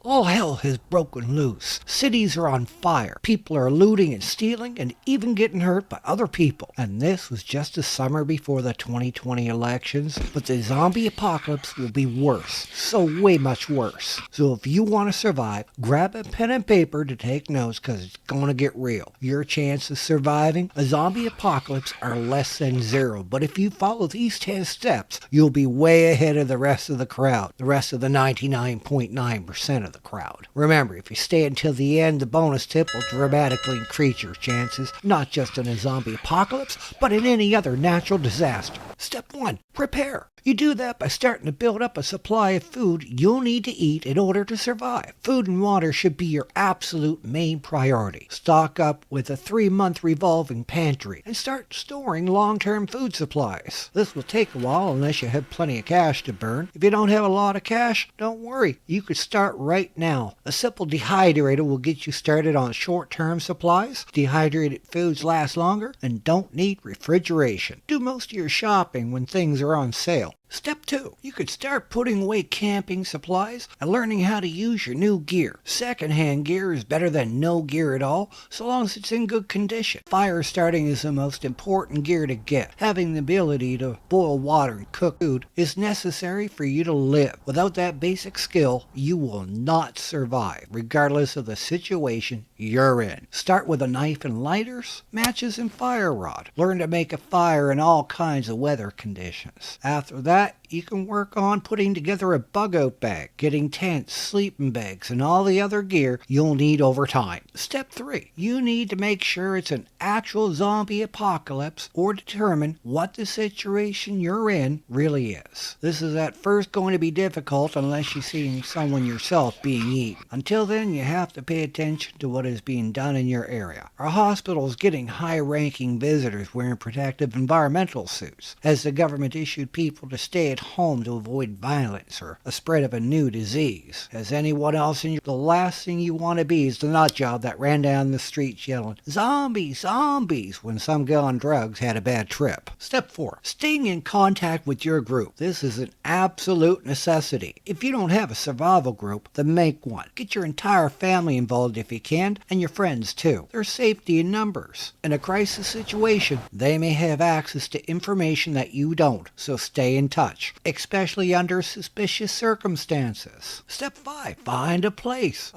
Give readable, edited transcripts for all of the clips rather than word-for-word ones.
All hell has broken loose. Cities are on fire. People are looting and stealing and even getting hurt by other people. And this was just the summer before the 2020 elections. But the zombie apocalypse will be worse. So way much worse. So if you want to survive, grab a pen and paper to take notes because it's going to get real. Your chances of surviving a zombie apocalypse are less than zero. But if you follow these 10 steps, you'll be way ahead of the rest of the crowd. The rest of the 99.9% of the crowd. Remember, if you stay until the end, the bonus tip will dramatically increase your chances, not just in a zombie apocalypse, but in any other natural disaster. Step 1. Prepare. You do that by starting to build up a supply of food you'll need to eat in order to survive. Food and water should be your absolute main priority. Stock up with a 3-month revolving pantry and start storing long-term food supplies. This will take a while unless you have plenty of cash to burn. If you don't have a lot of cash, don't worry. You could start right now. A simple dehydrator will get you started on short-term supplies. Dehydrated foods last longer and don't need refrigeration. Do most of your shopping when things are on sale. Step 2. You could start putting away camping supplies and learning how to use your new gear. Secondhand gear is better than no gear at all, so long as it's in good condition. Fire starting is the most important gear to get. Having the ability to boil water and cook food is necessary for you to live. Without that basic skill, you will not survive, regardless of the situation you're in. Start with a knife and lighters, matches and fire rod. Learn to make a fire in all kinds of weather conditions. After that, you can work on putting together a bug-out bag, getting tents, sleeping bags, and all the other gear you'll need over time. Step 3. You need to make sure it's an actual zombie apocalypse or determine what the situation you're in really is. This is at first going to be difficult unless you're seeing someone yourself being eaten. Until then, you have to pay attention to what is being done in your area. Our hospital is getting high-ranking visitors wearing protective environmental suits, as the government issued people to stay at home to avoid violence or a spread of a new disease. As anyone else in the last thing you want to be is the nut job that ran down the streets yelling, "Zombies, zombies," when some guy on drugs had a bad trip. Step 4. Staying in contact with your group. This is an absolute necessity. If you don't have a survival group, then make one. Get your entire family involved if you can, and your friends too. There's safety in numbers. In a crisis situation, they may have access to information that you don't, so stay in touch, especially under suspicious circumstances. Step 5. Find a place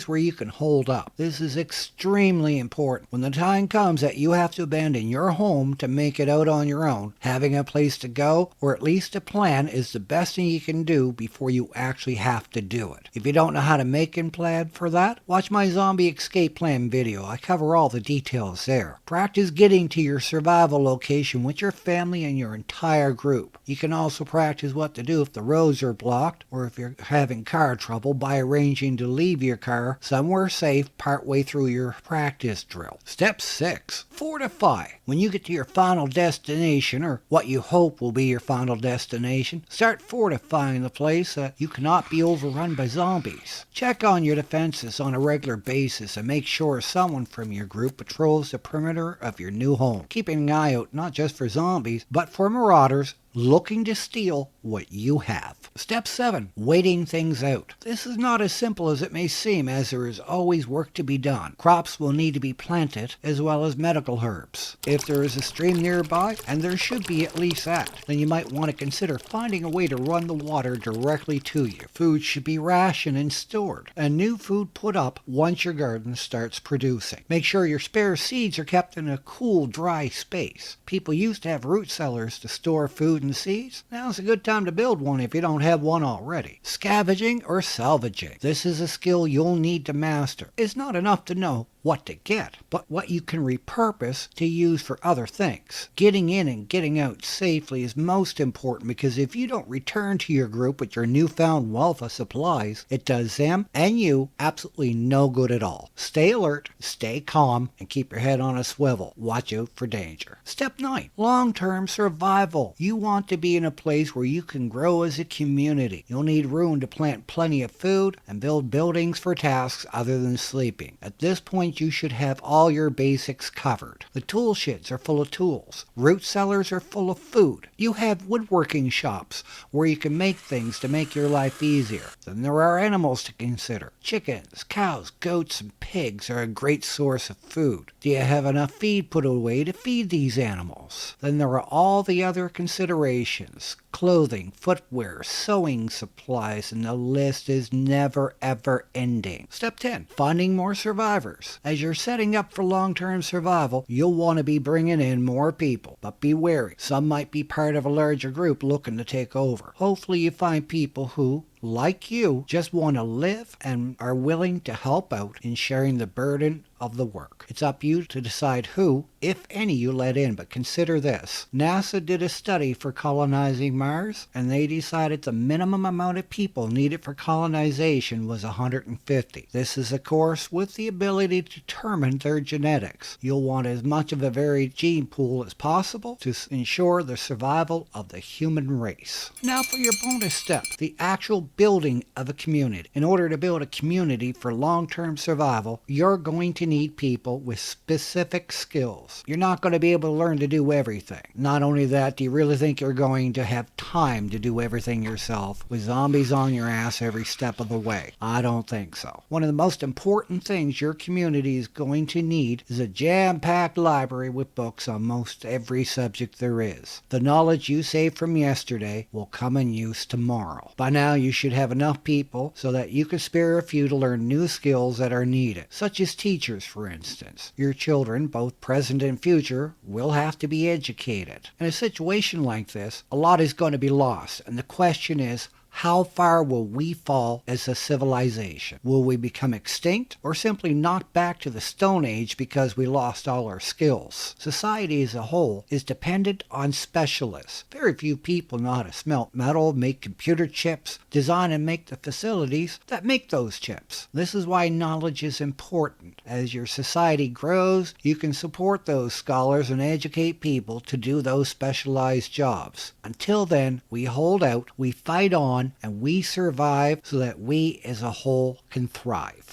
where you can hold up. This is extremely important. When the time comes that you have to abandon your home to make it out on your own, having a place to go, or at least a plan, is the best thing you can do before you actually have to do it. If you don't know how to make a plan for that, watch my zombie escape plan video. I cover all the details there. Practice getting to your survival location with your family and your entire group. You can also practice what to do if the roads are blocked or if you're having car trouble by arranging to leave your car somewhere safe partway through your practice drill. Step 6. Fortify. When you get to your final destination, or what you hope will be your final destination, start fortifying the place so that you cannot be overrun by zombies. Check on your defenses on a regular basis and make sure someone from your group patrols the perimeter of your new home, keeping an eye out not just for zombies, but for marauders looking to steal what you have. Step 7. Waiting things out. This is not as simple as it may seem, as there is always work to be done. Crops will need to be planted, as well as medical herbs. If there is a stream nearby, and there should be at least that, then you might want to consider finding a way to run the water directly to you. Food should be rationed and stored, and new food put up once your garden starts producing. Make sure your spare seeds are kept in a cool, dry space. People used to have root cellars to store food and seeds. Now's a good time to build one if you don't have one already. Scavenging or salvaging. This is a skill you'll need to master. It's not enough to know what to get, but what you can repurpose to use for other things. Getting in and getting out safely is most important, because if you don't return to your group with your newfound wealth of supplies, it does them and you absolutely no good at all. Stay alert, stay calm, and keep your head on a swivel. Watch out for danger. Step 9. Long-term survival. You want to be in a place where you can grow as a community. You'll need room to plant plenty of food and build buildings for tasks other than sleeping. At this point, means you should have all your basics covered. The tool sheds are full of tools. Root cellars are full of food. You have woodworking shops where you can make things to make your life easier. Then there are animals to consider. Chickens, cows, goats, and pigs are a great source of food. Do you have enough feed put away to feed these animals? Then there are all the other considerations. Clothing, footwear, sewing supplies, and the list is never ever ending. Step 10. Finding more survivors. As you're setting up for long-term survival, you'll want to be bringing in more people. But be wary. Some might be part of a larger group looking to take over. Hopefully you find people who, like you, just want to live and are willing to help out in sharing the burden of the work. It's up to you to decide who, if any, you let in, but consider this. NASA did a study for colonizing Mars, and they decided the minimum amount of people needed for colonization was 150. This is, of course, with the ability to determine their genetics. You'll want as much of a varied gene pool as possible to ensure the survival of the human race. Now for your bonus step, the actual building of a community. In order to build a community for long-term survival, you're going to need people with specific skills. You're not going to be able to learn to do everything. Not only that, do you really think you're going to have time to do everything yourself with zombies on your ass every step of the way? I don't think so. One of the most important things your community is going to need is a jam-packed library with books on most every subject there is. The knowledge you saved from yesterday will come in use tomorrow. By now, you should have enough people so that you can spare a few to learn new skills that are needed, such as teachers, for instance. Your children, both present and future, will have to be educated. In a situation like this, a lot is going to be lost, and the question is, how far will we fall as a civilization? Will we become extinct or simply knocked back to the Stone Age because we lost all our skills? Society as a whole is dependent on specialists. Very few people know how to smelt metal, make computer chips, design and make the facilities that make those chips. This is why knowledge is important. As your society grows, you can support those scholars and educate people to do those specialized jobs. Until then, we hold out, we fight on, and we survive so that we as a whole can thrive.